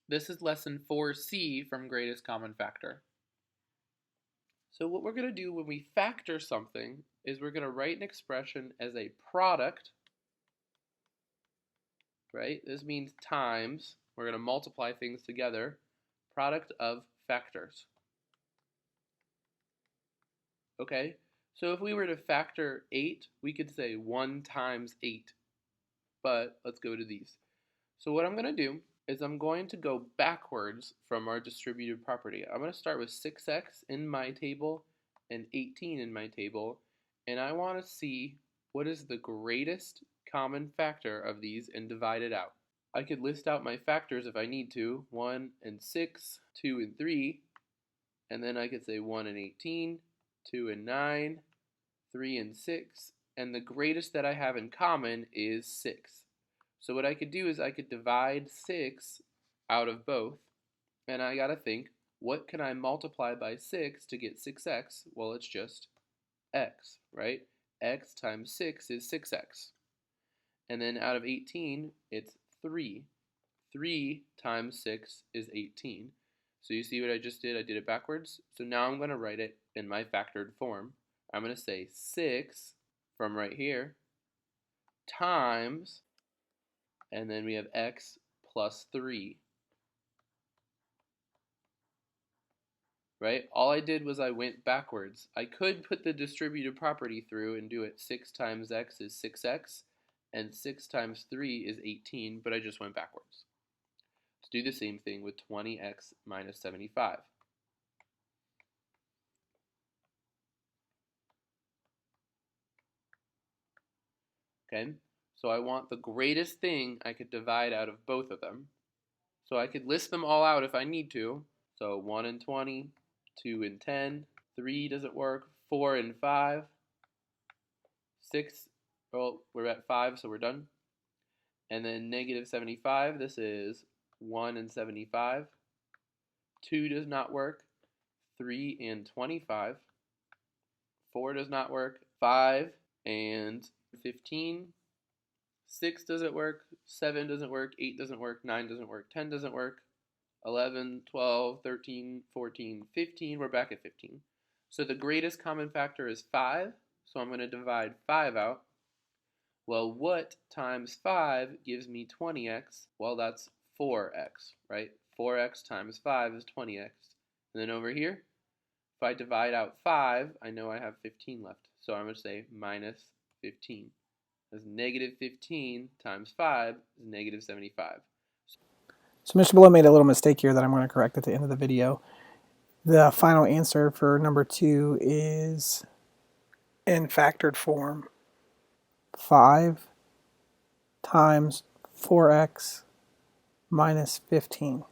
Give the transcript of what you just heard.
This is lesson 4c from greatest common factor. So what we're going to do when we factor something is we're going to write an expression as a product, right? This means times. We're going to multiply things together. Product of factors. Okay, so if we were to factor 8, we could say 1 times 8. But let's go to these. So what I'm going to do is I'm going to go backwards from our distributive property. I'm going to start with 6x in my table and 18 in my table, and I want to see what is the greatest common factor of these and divide it out. I could list out my factors if I need to, 1 and 6, 2 and 3, and then I could say 1 and 18, 2 and 9, 3 and 6, and the greatest that I have in common is 6. So what I could do is I could divide 6 out of both, and I gotta think, what can I multiply by 6 to get 6x? Well, it's just x, right? X times 6 is 6x. And then out of 18, it's 3. 3 times 6 is 18. So you see what I just did? I did it backwards. So now I'm going to write it in my factored form. I'm going to say 6 from right here times, and then we have x plus 3. Right? All I did was I went backwards. I could put the distributive property through and do it 6 times x is 6x, and 6 times 3 is 18, but I just went backwards. Let's do the same thing with 20x minus 75. Okay, so I want the greatest thing I could divide out of both of them. So I could list them all out if I need to. So 1 and 20, 2 and 10, 3 doesn't work, 4 and 5, 6, well, we're at 5, so we're done. And then negative 75, this is 1 and 75. 2 does not work. 3 and 25. 4 does not work. 5 and 15. 6 doesn't work. 7 doesn't work. 8 doesn't work. 9 doesn't work. 10 doesn't work. 11, 12, 13, 14, 15. We're back at 15. So the greatest common factor is 5. So I'm going to divide 5 out. Well, what times 5 gives me 20x? Well, that's 4x, right? 4x times 5 is 20x. And then over here, if I divide out 5, I know I have 15 left. So I'm going to say minus 15. Because negative 15 times 5 is negative 75. So Mr. Below made a little mistake here that I'm going to correct at the end of the video. The final answer for number 2 is in factored form. 5 times 4x minus 15.